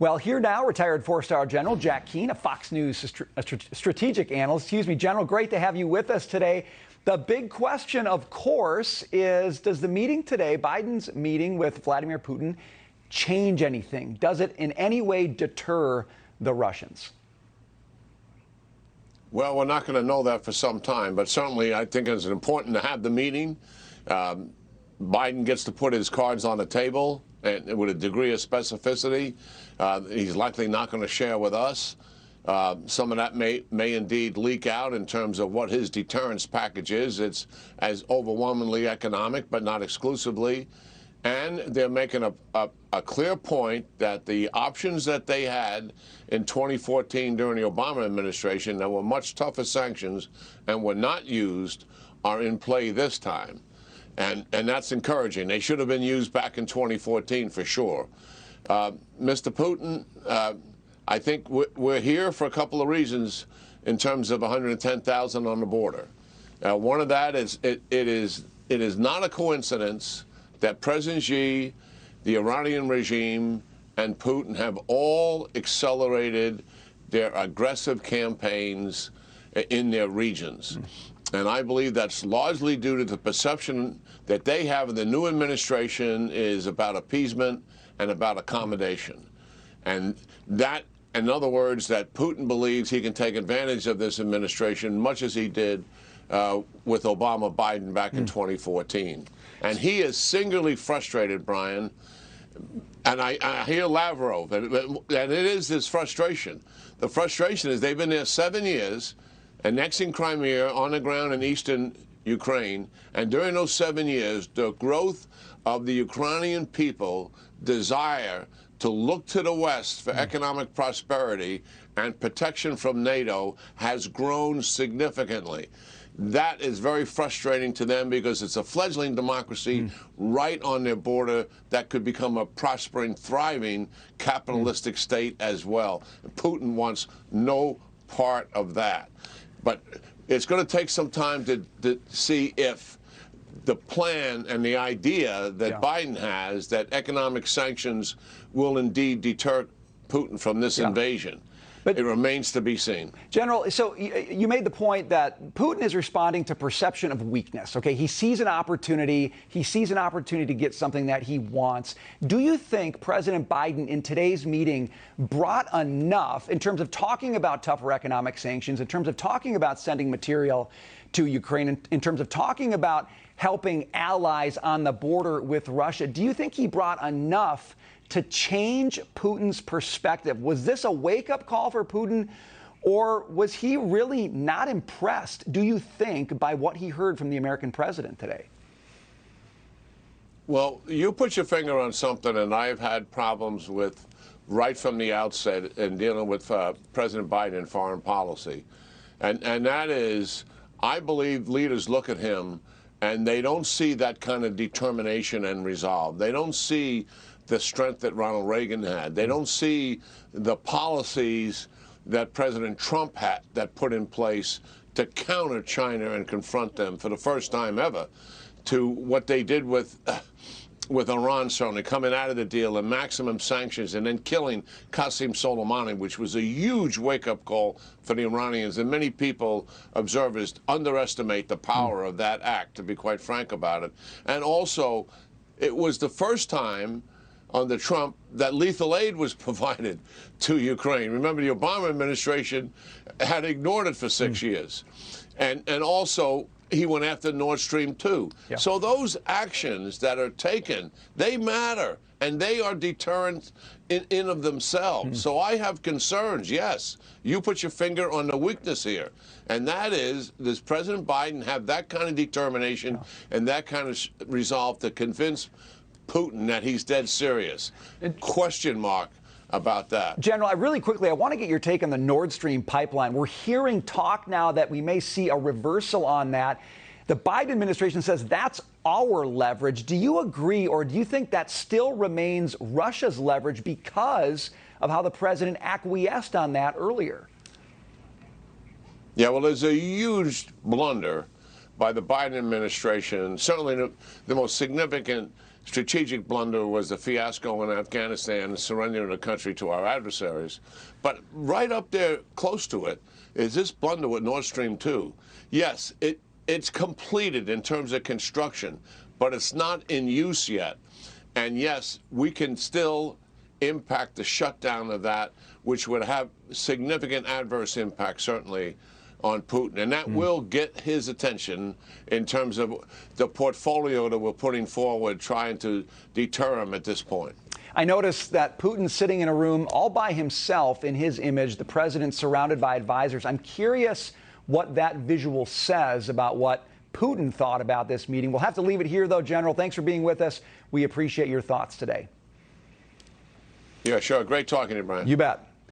Well, here now, retired four-star General Jack Keane, a Fox News strategic analyst. Excuse me, General, great to have you with us today. The big question, of course, is does the meeting today, Biden's meeting with Vladimir Putin, change anything? Does it in any way deter the Russians? Well, we're not going to know that for some time, but certainly I think it's important to have the meeting. Biden gets to put his cards on the table and with a degree of specificity. He's likely not going to share with us. Some of that may indeed leak out in terms of what his deterrence package is. It's as overwhelmingly economic, but not exclusively. And they're making a clear point that the options that they had in 2014 during the Obama administration that were much tougher sanctions and were not used are in play this time. And that's encouraging. They should have been used back in 2014 for sure. Mr. Putin, I think we're here for a couple of reasons in terms of 110,000 on the border. One of that is it is not a coincidence that President Xi, the Iranian regime, and Putin have all accelerated their aggressive campaigns in their regions. And I believe that's largely due to the perception that they have in the new administration is about appeasement and about accommodation. And that, in other words, that Putin believes he can take advantage of this administration much as he did with Obama-Biden back in 2014. And he is singularly frustrated, Brian. And I hear Lavrov, and it is this frustration. The frustration is they've been there 7 years, annexing Crimea on the ground in eastern Ukraine. And during those 7 years, the growth of the Ukrainian people desire to look to the West for economic prosperity and protection from NATO has grown significantly. That is very frustrating to them because it's a fledgling democracy right on their border that could become a prospering, thriving capitalistic state as well. Putin wants no part of that. But it's going to take some time to see if the plan and the idea that Biden has that economic sanctions will indeed deter Putin from this invasion. But it remains to be seen. General, so you made the point that Putin is responding to perception of weakness. Okay, he sees an opportunity. He sees an opportunity to get something that he wants. Do you think President Biden in today's meeting brought enough in terms of talking about tougher economic sanctions, in terms of talking about sending material to Ukraine, in terms of talking about helping allies on the border with Russia? Do you think he brought enough to change Putin's perspective? Was this a wake-up call for Putin, or was he really not impressed, do you think, by what he heard from the American president today? Well, you put your finger on something, and I've had problems with right from the outset in dealing with President Biden in foreign policy. And that is, I believe leaders look at him and they don't see that kind of determination and resolve. They don't see the strength that Ronald Reagan had. They don't see the policies that President Trump had that put in place to counter China and confront them for the first time ever to what they did with Iran, certainly coming out of the deal and maximum sanctions and then killing Qasem Soleimani, which was a huge wake-up call for the Iranians. And many people, observers, underestimate the power of that act, to be quite frank about it. And also, it was the first time under Trump that lethal aid was provided to Ukraine. Remember, the Obama administration had ignored it for 6 years. And also, he went after Nord Stream 2. So those actions that are taken, they matter, and they are deterrent in of themselves. So I have concerns, yes. You put your finger on the weakness here, and that is, does President Biden have that kind of determination and that kind of resolve to convince Putin that he's dead serious? Question mark about that. General, really quickly, I want to get your take on the Nord Stream pipeline. We're hearing talk now that we may see a reversal on that. The Biden administration says that's our leverage. Do you agree, or do you think that still remains Russia's leverage because of how the president acquiesced on that earlier? Yeah, well, there's a huge blunder by the Biden administration, certainly the most significant strategic blunder was the fiasco in Afghanistan and surrendering the country to our adversaries. But right up there, close to it, is this blunder with Nord Stream 2. Yes, it's completed in terms of construction, but it's not in use yet. And yes, we can still impact the shutdown of that, which would have significant adverse impact, certainly, on Putin. And that will get his attention in terms of the portfolio that we're putting forward, trying to deter him at this point. I noticed that Putin's sitting in a room all by himself in his image, the president surrounded by advisors. I'm curious what that visual says about what Putin thought about this meeting. We'll have to leave it here, though, General. Thanks for being with us. We appreciate your thoughts today. Yeah, sure. Great talking to you, Brian. You bet.